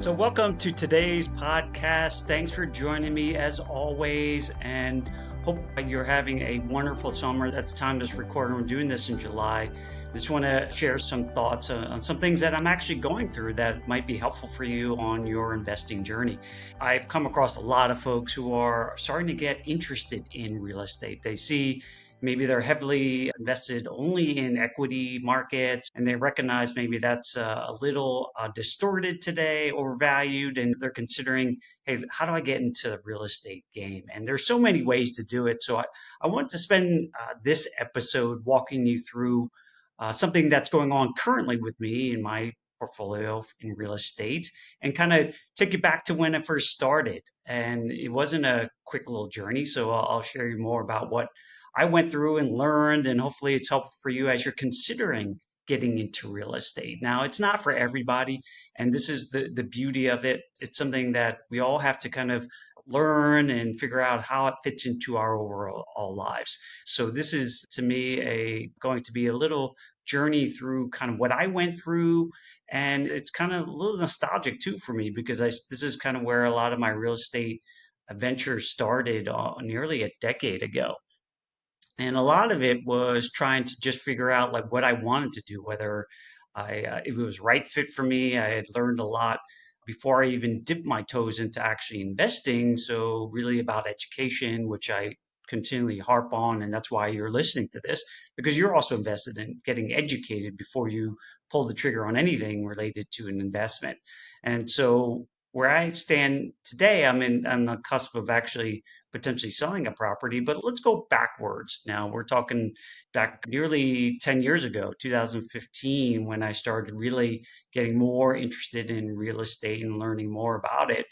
So, welcome to today's podcast. Thanks for joining me as always, and hope you're having a wonderful summer. That's time this recording. We're doing this in July. Just want to share some thoughts on some things that I'm actually going through that might be helpful for you on your investing journey. I've come across a lot of folks who are starting to get interested in real estate. They see maybe they're heavily invested only in equity markets, and they recognize maybe that's a little distorted today, overvalued, and they're considering, hey, how do I get into the real estate game? And there's so many ways to do it. So I want to spend this episode walking you through something that's going on currently with me in my portfolio in real estate and kind of take you back to when I first started. And it wasn't a quick little journey. So I'll share you more about what I went through and learned, and hopefully it's helpful for you as you're considering getting into real estate. Now, it's not for everybody, and this is the beauty of it. It's something that we all have to kind of learn and figure out how it fits into our overall lives. So this is to me a going to be a little journey through kind of what I went through, and it's kind of a little nostalgic too for me because this is kind of where a lot of my real estate adventure started nearly a decade ago. And a lot of it was trying to just figure out like what I wanted to do, whether it was right fit for me. I had learned a lot before I even dipped my toes into actually investing. So really about education, which I continually harp on, and that's why you're listening to this because you're also invested in getting educated before you pull the trigger on anything related to an investment. And so where I stand today, I'm on the cusp of actually potentially selling a property. But let's go backwards now. We're talking back nearly 10 years ago, 2015, when I started really getting more interested in real estate and learning more about it.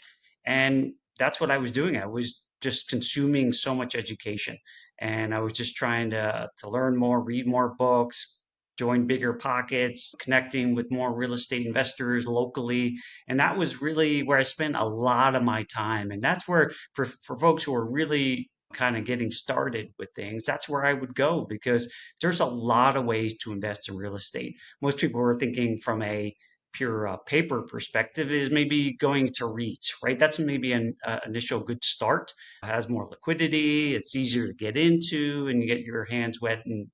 And that's what I was doing. I was just consuming so much education, and I was just trying to learn more, read more books, join bigger pockets, connecting with more real estate investors locally. And that was really where I spent a lot of my time. And that's where, for folks who are really kind of getting started with things, that's where I would go because there's a lot of ways to invest in real estate. Most people are thinking from a pure paper perspective is maybe going to REITs, right? That's maybe an initial good start. It has more liquidity, it's easier to get into, and you get your hands wet and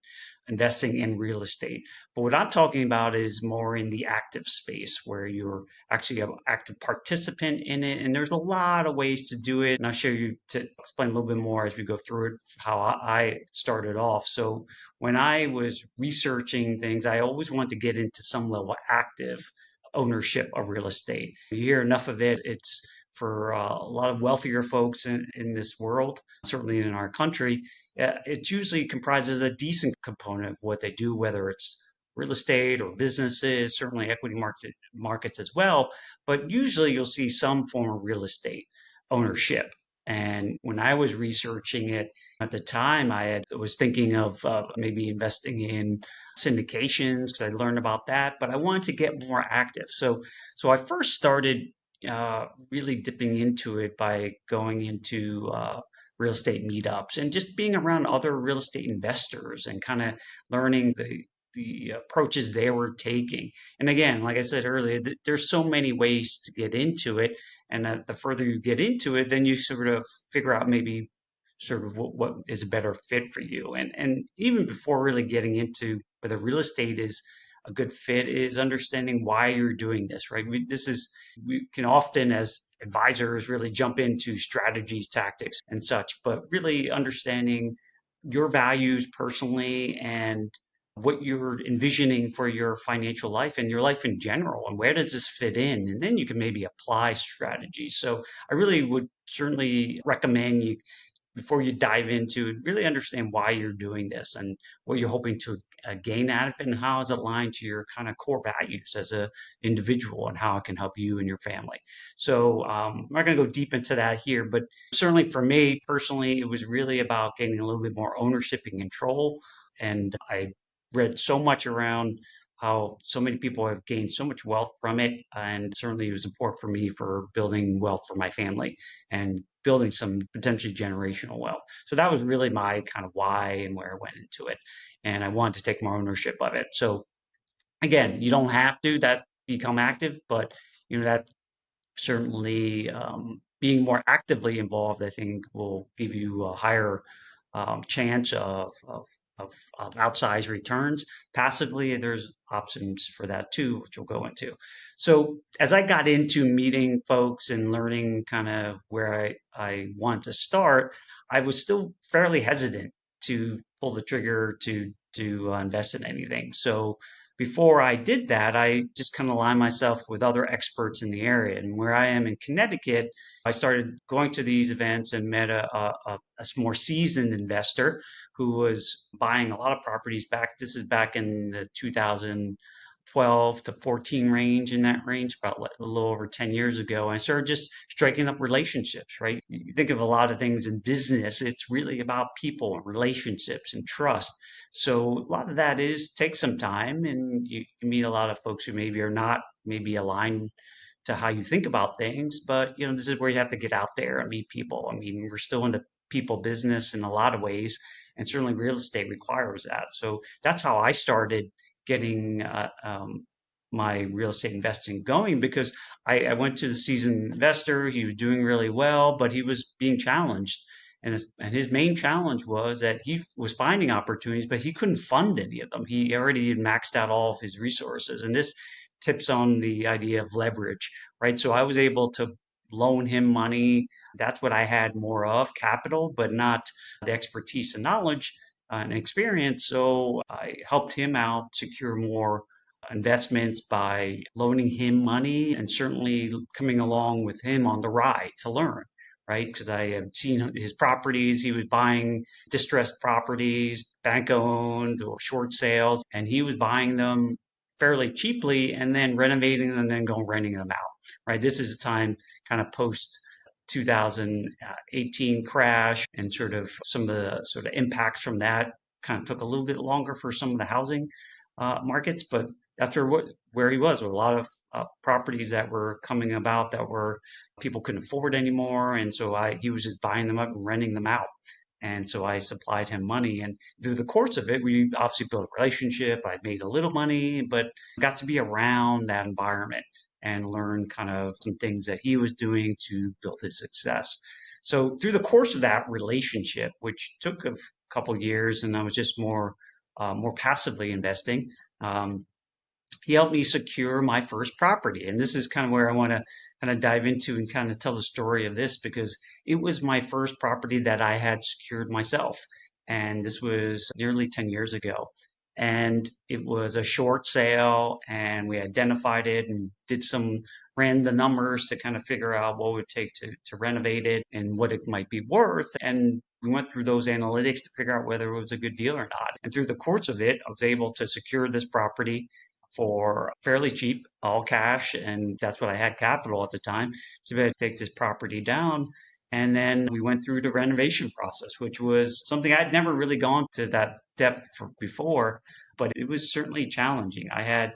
investing in real estate. But what I'm talking about is more in the active space where you're actually an active participant in it. And there's a lot of ways to do it. And I'll share you to explain a little bit more as we go through it, how I started off. So when I was researching things, I always wanted to get into some level of active ownership of real estate. You hear enough of it. It's for a lot of wealthier folks in this world, certainly in our country, it usually comprises a decent component of what they do, whether it's real estate or businesses, certainly equity markets as well. But usually you'll see some form of real estate ownership. And when I was researching it at the time, was thinking of maybe investing in syndications because I learned about that, but I wanted to get more active. So I first started really dipping into it by going into real estate meetups and just being around other real estate investors and kind of learning the approaches they were taking. And again, like I said earlier, there's so many ways to get into it, and the further you get into it, then you sort of figure out maybe sort of what is a better fit for you. And even before really getting into whether real estate is a good fit is understanding why you're doing this, right? We can often, as advisors, really jump into strategies, tactics, and such, but really understanding your values personally and what you're envisioning for your financial life and your life in general, and where does this fit in? And then you can maybe apply strategies. So I really would certainly recommend you before you dive into it, really understand why you're doing this and what you're hoping to gain out of it and how it's aligned to your kind of core values as a individual and how it can help you and your family. So I'm not going to go deep into that here, but certainly for me personally, it was really about gaining a little bit more ownership and control. And I read so much around how so many people have gained so much wealth from it. And certainly it was important for me for building wealth for my family and building some potentially generational wealth. So that was really my kind of why and where I went into it. And I wanted to take more ownership of it. So again, you don't have to that become active, but that certainly being more actively involved, I think, will give you a higher chance of outsized returns. Passively, there's options for that too, which we'll go into. So as I got into meeting folks and learning kind of where I want to start, I was still fairly hesitant to pull the trigger to invest in anything. So before I did that, I just kind of aligned myself with other experts in the area. And where I am in Connecticut, I started going to these events and met a more seasoned investor who was buying a lot of properties back. This is back in the 2012 to 14 range, in that range, about a little over 10 years ago. I started just striking up relationships, right? You think of a lot of things in business, it's really about people and relationships and trust. So a lot of that is takes some time, and you meet a lot of folks who maybe are not maybe aligned to how you think about things. But this is where you have to get out there and meet people. I mean, we're still in the people business in a lot of ways, and certainly real estate requires that. So that's how I started getting my real estate investing going, because I went to the seasoned investor. He was doing really well, but he was being challenged. And his main challenge was that he was finding opportunities, but he couldn't fund any of them. He already had maxed out all of his resources. And this tips on the idea of leverage, right? So I was able to loan him money. That's what I had more of, capital, but not the expertise and knowledge and experience. So I helped him out secure more investments by loaning him money and certainly coming along with him on the ride to learn, right? Because I have seen his properties. He was buying distressed properties, bank owned or short sales, and he was buying them fairly cheaply and then renovating them and then going renting them out, right? This is time kind of post 2018 crash, and sort of some of the sort of impacts from that kind of took a little bit longer for some of the housing markets, but that's where he was with a lot of properties that were coming about that were people couldn't afford anymore, and so he was just buying them up and renting them out. And so I supplied him money. And through the course of it, we obviously built a relationship. I made a little money, but got to be around that environment and learn kind of some things that he was doing to build his success. So through the course of that relationship, which took a couple years, and I was just more passively investing, he helped me secure my first property. And this is kind of where I want to kind of dive into and kind of tell the story of this, because it was my first property that I had secured myself. And this was nearly 10 years ago. And it was a short sale, and we identified it and ran the numbers to kind of figure out what it would take to renovate it and what it might be worth. And we went through those analytics to figure out whether it was a good deal or not. And through the course of it, I was able to secure this property for fairly cheap, all cash, and that's what I had capital at the time to be able to take this property down. And then we went through the renovation process, which was something I'd never really gone to that depth for before, but it was certainly challenging. I had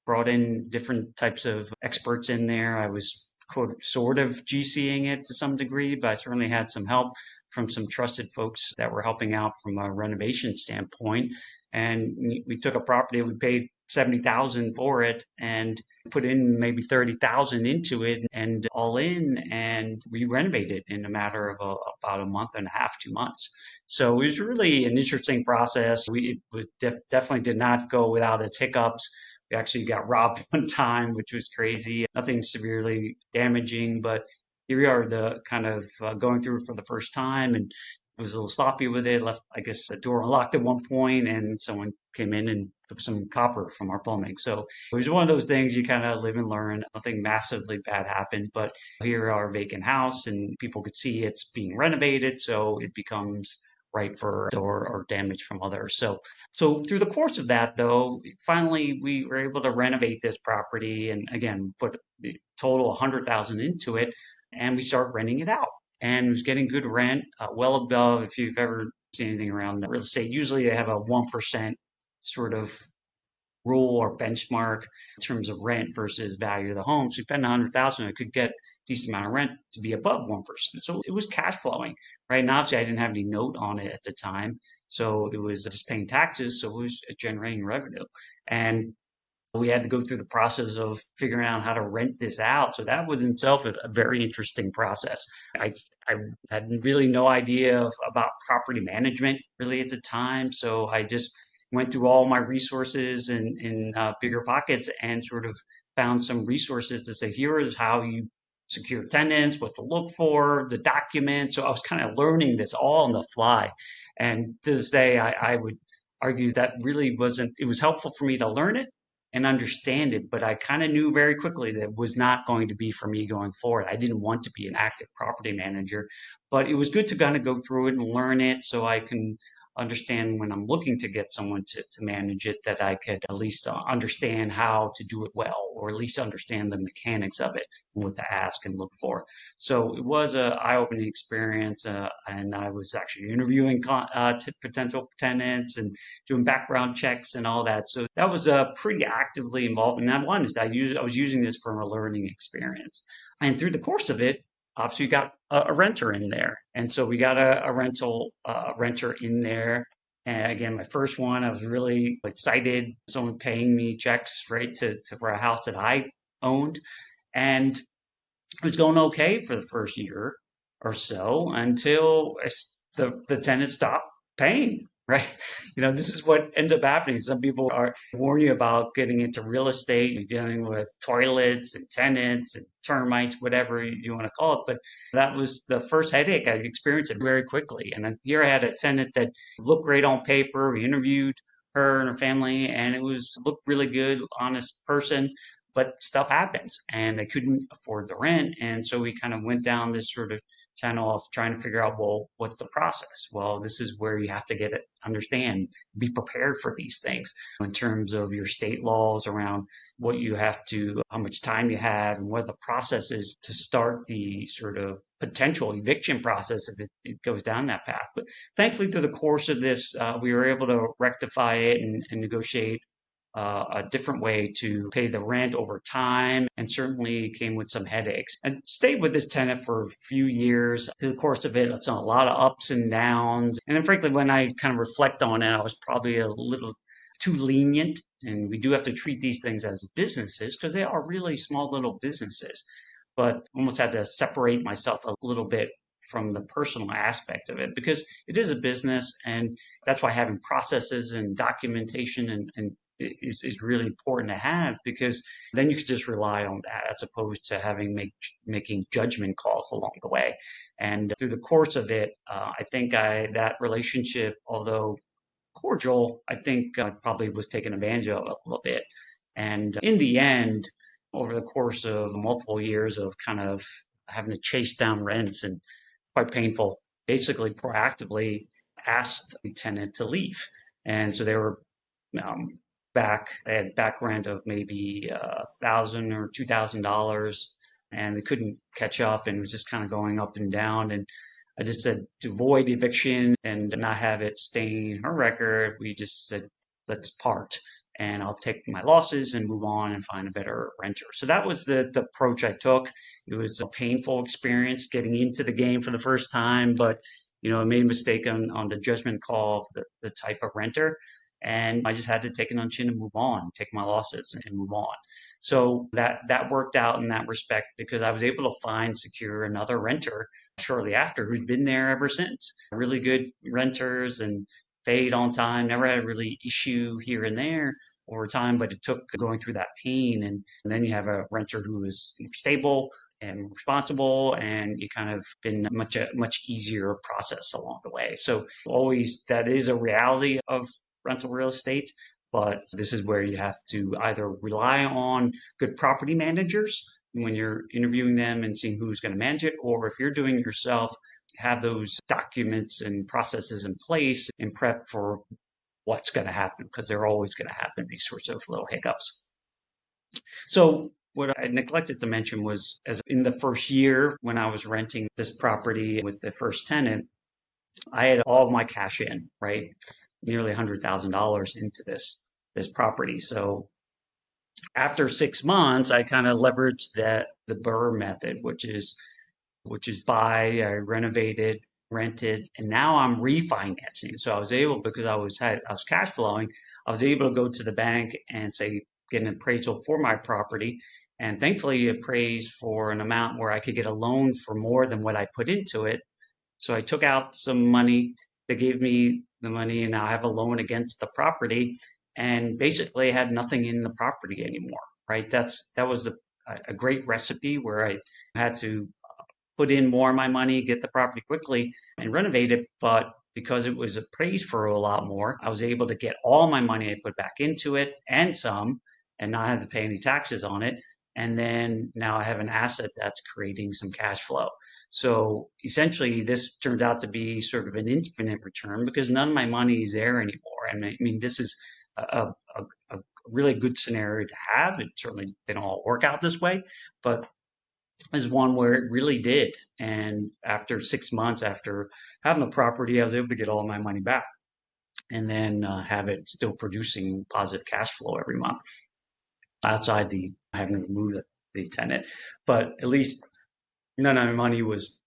brought in different types of experts in there. I was quote sort of GCing it to some degree, but I certainly had some help from some trusted folks that were helping out from a renovation standpoint. And we took a property, we paid 70,000 for it and put in maybe 30,000 into it and all in, and we renovated in a matter of about a month and a half, 2 months. So it was really an interesting process. Definitely did not go without its hiccups. We actually got robbed one time, which was crazy. Nothing severely damaging, but here we are, the kind of going through it for the first time, and it was a little sloppy with it. Left, I guess, the door unlocked at one point, and someone came in and took some copper from our plumbing. So it was one of those things you kind of live and learn. Nothing massively bad happened, but here our vacant house, and people could see it's being renovated, so it becomes right for or damage from others. So through the course of that, though, finally we were able to renovate this property, and again put the total 100,000 into it, and we started renting it out, and it was getting good rent, well above, if you've ever seen anything around real estate. Usually they have a 1% sort of rule or benchmark in terms of rent versus value of the home. So you spend 100,000, it could get a decent amount of rent to be above 1%. So it was cash flowing, right? And obviously I didn't have any note on it at the time. So it was just paying taxes. So it was generating revenue. And We had to go through the process of figuring out how to rent this out. So that was in itself a very interesting process. I, I had really no idea about property management really at the time. So I just went through all my resources in bigger pockets and sort of found some resources to say, here is how you secure tenants, what to look for, the documents. So I was kind of learning this all on the fly. And to this day, I would argue that really wasn't, it was helpful for me to learn it and understand it, but I kind of knew very quickly that it was not going to be for me going forward. I didn't want to be an active property manager, but it was good to kind of go through it and learn it so I can understand when I'm looking to get someone to manage it that I could at least understand how to do it well, or at least understand the mechanics of it and what to ask and look for. So it was a eye-opening experience, and I was actually interviewing potential tenants and doing background checks and all that. So that was pretty actively involved, and I was using this for a learning experience. And through the course of it, obviously you got a renter in there, and so we got a renter in there. And again, my first one, I was really excited. Someone paying me checks, right, for a house that I owned, and it was going okay for the first year or so until the tenant stopped paying. Right, this is what ends up happening. Some people are warn you about getting into real estate, you're dealing with toilets and tenants and termites, whatever you want to call it. But that was the first headache. I experienced it very quickly. And then here I had a tenant that looked great on paper. We interviewed her and her family, and it was looked really good, honest person, but stuff happens and they couldn't afford the rent. And so we kind of went down this sort of channel of trying to figure out, well, what's the process? Well, this is where you have to get it, understand, be prepared for these things in terms of your state laws around what you have to, how much time you have, and what the process is to start the sort of potential eviction process if it goes down that path. But thankfully, through the course of this, we were able to rectify it and negotiate a different way to pay the rent over time, and certainly came with some headaches. And stayed with this tenant for a few years. Through the course of it, it's a lot of ups and downs. And then frankly, when I kind of reflect on it, I was probably a little too lenient. And we do have to treat these things as businesses because they are really small little businesses. But almost had to separate myself a little bit from the personal aspect of it because it is a business, and that's why having processes and documentation and is really important to have, because then you can just rely on that as opposed to making judgment calls along the way. And through the course of it, I think that relationship, although cordial, I think probably was taken advantage of a little bit. And in the end, over the course of multiple years of kind of having to chase down rents and quite painful, basically proactively asked the tenant to leave. And so they were um, they had back rent of maybe $1,000 or $2,000, and they couldn't catch up, and it was just kind of going up and down. And I just said to avoid eviction and not have it stain her record, we just said let's part, and I'll take my losses and move on and find a better renter. So that was the approach I took. It was a painful experience getting into the game for the first time, but I made a mistake on the judgment call of the type of renter. And I just had to take it on chin and move on, take my losses and move on. So that worked out in that respect because I was able to secure another renter shortly after who'd been there ever since. Really good renters and paid on time, never had a really issue here and there over time, but it took going through that pain. And then you have a renter who is stable and responsible, and you kind of been a much easier process along the way. So always that is a reality of rental real estate, but this is where you have to either rely on good property managers when you're interviewing them and seeing who's going to manage it, or if you're doing it yourself, have those documents and processes in place and prep for what's going to happen, because they're always going to happen, these sorts of little hiccups. So what I neglected to mention was, as in the first year when I was renting this property with the first tenant, I had all of my cash in, right? Nearly $100,000 into this property. So after 6 months, I kind of leveraged the Burr method, which is buy, I renovated, rented, and now I'm refinancing. So I was able, because I was cash flowing, I was able to go to the bank and say, get an appraisal for my property. And thankfully, it appraised for an amount where I could get a loan for more than what I put into it. So I took out some money. They gave me the money, and now I have a loan against the property, and basically had nothing in the property anymore. Right? That was a great recipe where I had to put in more of my money, get the property quickly, and renovate it. But because it was appraised for a lot more, I was able to get all my money I put back into it and some, and not have to pay any taxes on it. And then now I have an asset that's creating some cash flow. So essentially, this turns out to be sort of an infinite return because none of my money is there anymore. And I mean, this is a really good scenario to have. It certainly they don't all work out this way, but is one where it really did. And after 6 months after having the property, I was able to get all my money back and then have it still producing positive cash flow every month outside the having to remove the tenant. But at least none of my money was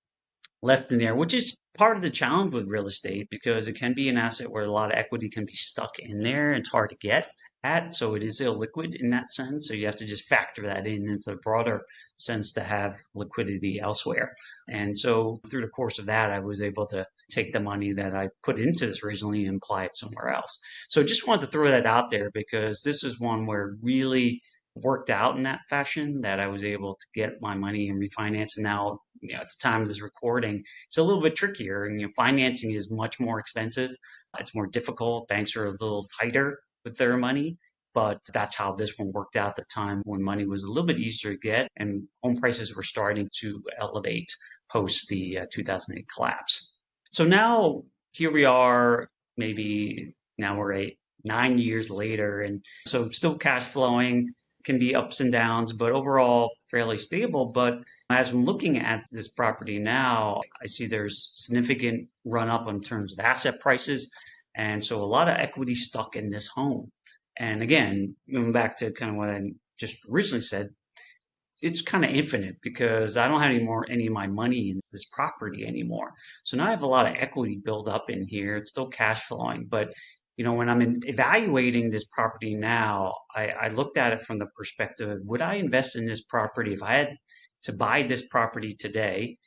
left in there, which is part of the challenge with real estate because it can be an asset where a lot of equity can be stuck in there and it's hard to get at. So it is illiquid in that sense. So you have to just factor that in into the broader sense to have liquidity elsewhere. And so through the course of that, I was able to take the money that I put into this originally and apply it somewhere else. So just wanted to throw that out there because this is one where it really worked out in that fashion that I was able to get my money and refinance. And now, at the time of this recording, it's a little bit trickier. And financing is much more expensive. It's more difficult. Banks are a little tighter with their money. But that's how this one worked out at the time when money was a little bit easier to get and home prices were starting to elevate post the 2008 collapse. So now here we are, maybe now we're 9 years later. And so still cash flowing, can be ups and downs, but overall fairly stable. But as I'm looking at this property now, I see there's significant run up in terms of asset prices. And so a lot of equity stuck in this home. And again, going back to kind of what I just originally said, it's kind of infinite because I don't have any of my money in this property anymore. So now I have a lot of equity built up in here. It's still cash flowing, but when I'm evaluating this property now, I looked at it from the perspective of would I invest in this property if I had to buy this property today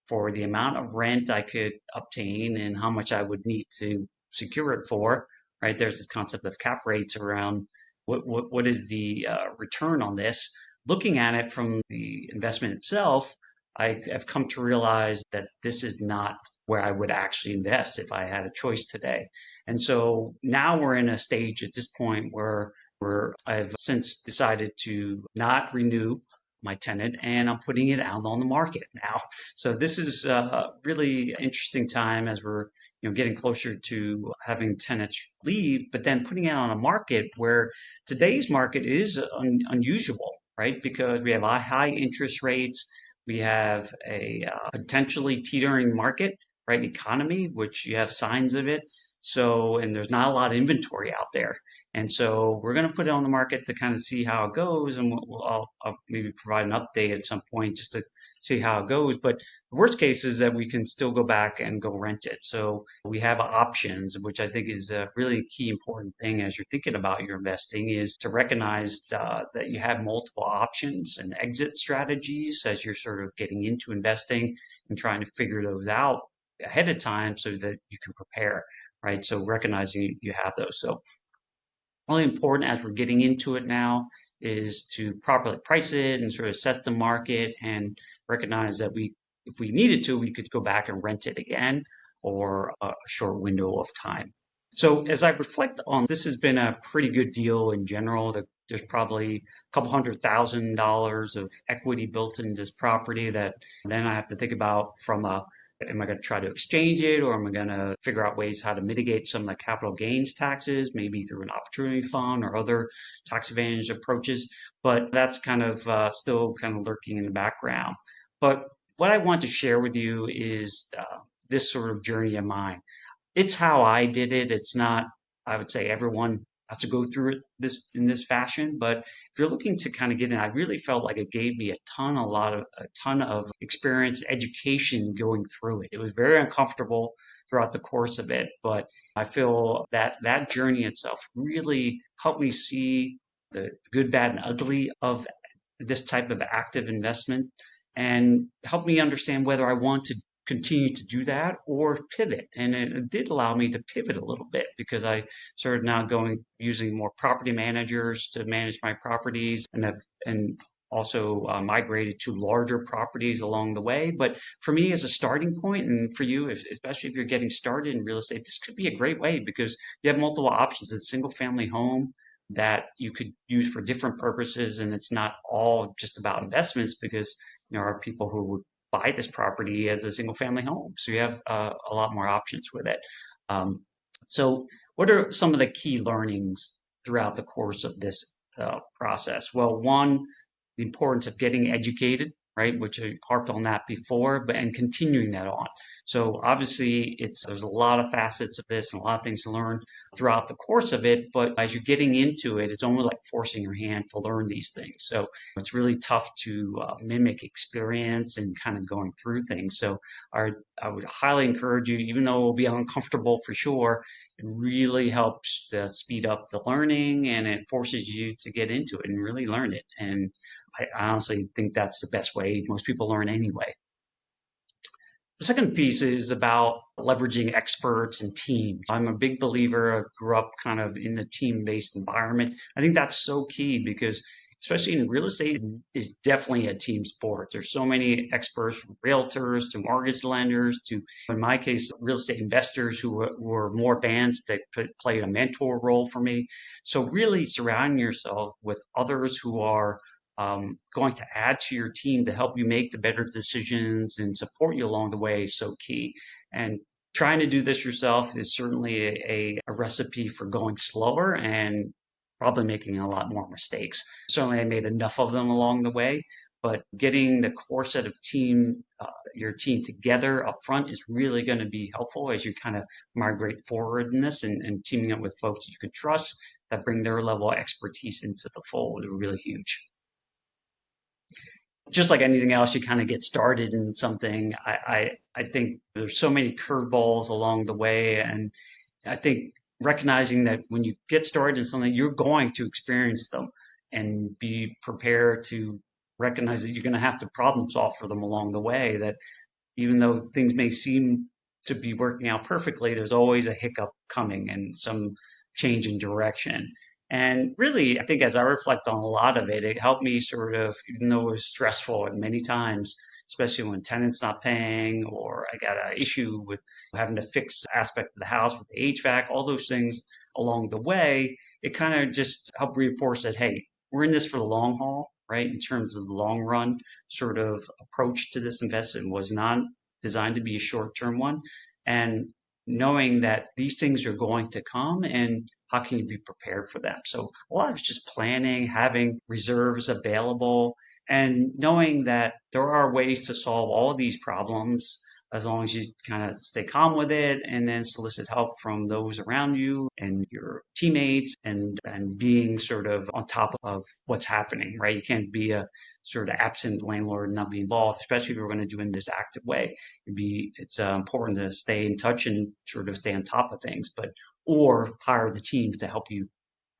for the amount of rent I could obtain and how much I would need to secure it for, right? There's this concept of cap rates around what is the return on this. Looking at it from the investment itself, I've come to realize that this is not where I would actually invest if I had a choice today. And so now we're in a stage at this point where I've since decided to not renew my tenant and I'm putting it out on the market now. So this is a really interesting time as we're getting closer to having tenants leave, but then putting it on a market where today's market is unusual, right? Because we have high interest rates, we have a potentially teetering market, right? Economy, which you have signs of it. So, and there's not a lot of inventory out there. And so we're going to put it on the market to kind of see how it goes. And I'll maybe provide an update at some point just to see how it goes. But the worst case is that we can still go back and go rent it. So we have options, which I think is a really key important thing as you're thinking about your investing is to recognize that you have multiple options and exit strategies as you're sort of getting into investing and trying to figure those out ahead of time so that you can prepare, right? So recognizing you have those. So really important as we're getting into it now is to properly price it and sort of assess the market and recognize that if we needed to, we could go back and rent it again or a short window of time. So as I reflect on this, has been a pretty good deal in general. There's probably a couple $100,000 of equity built into this property that then I have to think about from am I going to try to exchange it or am I going to figure out ways how to mitigate some of the capital gains taxes, maybe through an opportunity fund or other tax advantage approaches? But that's kind of still kind of lurking in the background. But what I want to share with you is this sort of journey of mine. It's how I did it. It's not, I would say everyone has to go through it in this fashion. But if you're looking to kind of get in, I really felt like it gave me a ton of experience, education going through it. It was very uncomfortable throughout the course of it, but I feel that that journey itself really helped me see the good, bad, and ugly of this type of active investment and helped me understand whether I want to continue to do that or pivot. And it did allow me to pivot a little bit because I started now going using more property managers to manage my properties and also migrated to larger properties along the way. But for me, as a starting point, and for you, especially if you're getting started in real estate, this could be a great way because you have multiple options. It's a single family home that you could use for different purposes, and it's not all just about investments because there are people who would buy this property as a single family home. So you have a lot more options with it. Um, so, what are some of the key learnings throughout the course of this process? Well, one, the importance of getting educated, right? Which I harped on that before, but and continuing that on. So obviously, it's there's a lot of facets of this and a lot of things to learn throughout the course of it. But as you're getting into it, it's almost like forcing your hand to learn these things. So it's really tough to mimic experience and kind of going through things. So I would highly encourage you, even though it will be uncomfortable for sure, it really helps to speed up the learning and it forces you to get into it and really learn it. And I honestly think that's the best way most people learn anyway. The second piece is about leveraging experts and teams. I'm a big believer. I grew up kind of in the team-based environment. I think that's so key because especially in real estate is definitely a team sport. There's so many experts from realtors to mortgage lenders to, in my case, real estate investors who were more advanced that played a mentor role for me. So really surrounding yourself with others who are going to add to your team to help you make the better decisions and support you along the way is so key. And trying to do this yourself is certainly a recipe for going slower and probably making a lot more mistakes. Certainly, I made enough of them along the way, but getting the core set of your team together up front is really going to be helpful as you kind of migrate forward in this and teaming up with folks that you can trust that bring their level of expertise into the fold are really huge. Just like anything else, you kind of get started in something. I think there's so many curveballs along the way, and I think recognizing that when you get started in something, you're going to experience them and be prepared to recognize that you're going to have to problem solve for them along the way. That even though things may seem to be working out perfectly, there's always a hiccup coming and some change in direction. And really, I think as I reflect on a lot of it, it helped me sort of, even though it was stressful at many times, especially when tenants not paying or I got an issue with having to fix aspect of the house with the HVAC, all those things along the way, it kind of just helped reinforce that, hey, we're in this for the long haul, right? In terms of the long run sort of approach to this investment was not designed to be a short term one. And knowing that these things are going to come and how can you be prepared for them? So a lot of it's just planning, having reserves available, and knowing that there are ways to solve all of these problems as long as you kind of stay calm with it and then solicit help from those around you and your teammates and being sort of on top of what's happening, right? You can't be a sort of absent landlord and not be involved, especially if you're going to do it in this active way. It's important to stay in touch and sort of stay on top of things, but or hire the teams to help you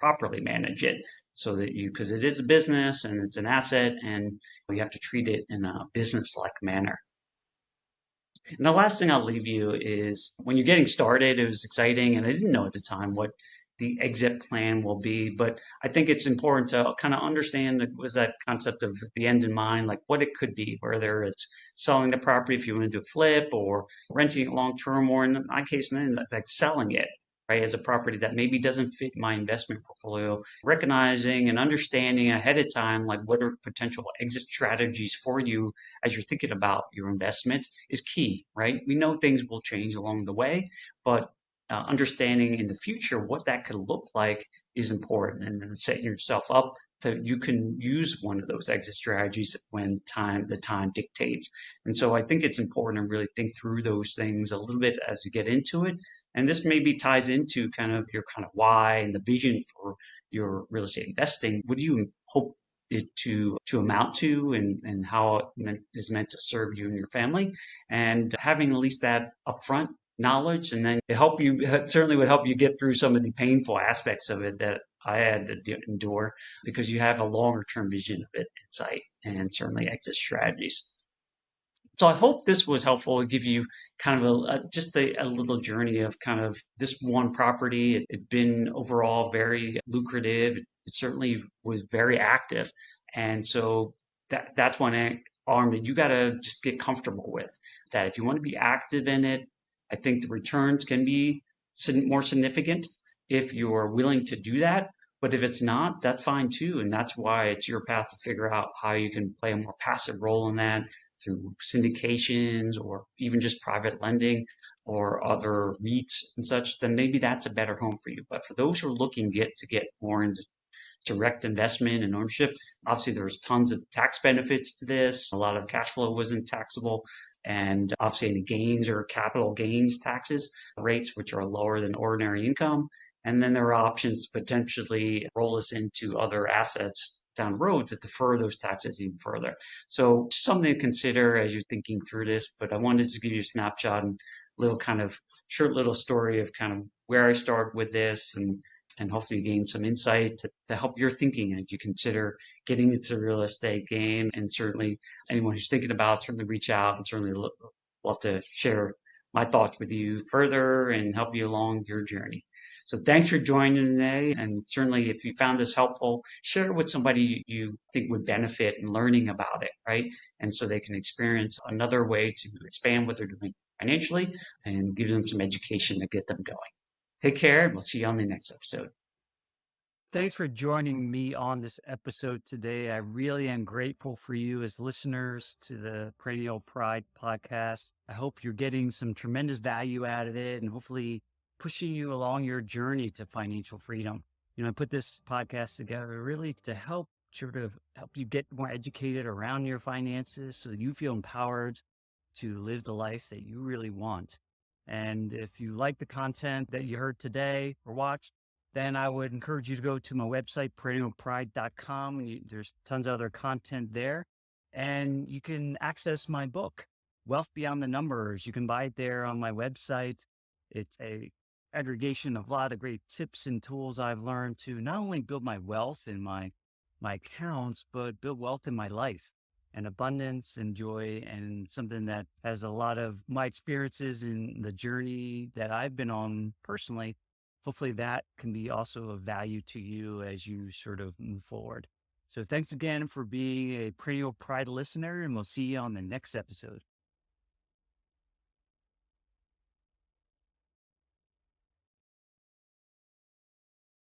properly manage it so that because it is a business and it's an asset and you have to treat it in a business like manner. And the last thing I'll leave you is when you're getting started, it was exciting, and I didn't know at the time what the exit plan will be. But I think it's important to kind of understand was that concept of the end in mind, like what it could be, whether it's selling the property if you want to do a flip or renting it long term, or in my case, then like selling it. Right, as a property that maybe doesn't fit my investment portfolio, recognizing and understanding ahead of time, like what are potential exit strategies for you as you're thinking about your investment is key, right? We know things will change along the way, but understanding in the future what that could look like is important, and then setting yourself up that you can use one of those exit strategies when the time dictates. And so I think it's important to really think through those things a little bit as you get into it. And this maybe ties into kind of your kind of why and the vision for your real estate investing. What do you hope it to amount to and how it is meant to serve you and your family, and having at least that upfront knowledge, and then it certainly would help you get through some of the painful aspects of it that I had to endure because you have a longer term vision of it in sight and certainly exit strategies. So I hope this was helpful to give you kind of just a little journey of kind of this one property. It's been overall very lucrative. It certainly was very active, and so that's one arm that you got to just get comfortable with. That if you want to be active in it, I think the returns can be more significant if you're willing to do that. But if it's not, that's fine too, and that's why it's your path to figure out how you can play a more passive role in that through syndications or even just private lending or other REITs and such, then maybe that's a better home for you. But for those who are looking to get more into direct investment and ownership. Obviously, there's tons of tax benefits to this. A lot of cash flow wasn't taxable. And obviously, any gains or capital gains taxes rates, which are lower than ordinary income. And then there are options to potentially roll this into other assets down the road to defer those taxes even further. So, just something to consider as you're thinking through this. But I wanted to give you a snapshot and little kind of short little story of kind of where I started with this and hopefully gain some insight to help your thinking as you consider getting into the real estate game. And certainly anyone who's thinking about, certainly reach out and certainly love to share my thoughts with you further and help you along your journey. So thanks for joining today. And certainly if you found this helpful, share it with somebody you think would benefit in learning about it, right? And so they can experience another way to expand what they're doing financially and give them some education to get them going. Take care, and we'll see you on the next episode. Thanks for joining me on this episode today. I really am grateful for you as listeners to the Perennial Pride podcast. I hope you're getting some tremendous value out of it and hopefully pushing you along your journey to financial freedom. I put this podcast together really to help help you get more educated around your finances so that you feel empowered to live the life that you really want. And if you like the content that you heard today or watched, then I would encourage you to go to my website, perennialpride.com. There's tons of other content there. And you can access my book, Wealth Beyond the Numbers. You can buy it there on my website. It's a aggregation of a lot of great tips and tools I've learned to not only build my wealth in my accounts, but build wealth in my life and abundance and joy, and something that has a lot of my experiences in the journey that I've been on personally. Hopefully that can be also of value to you as you sort of move forward. So thanks again for being a Perennial Pride listener, and we'll see you on the next episode.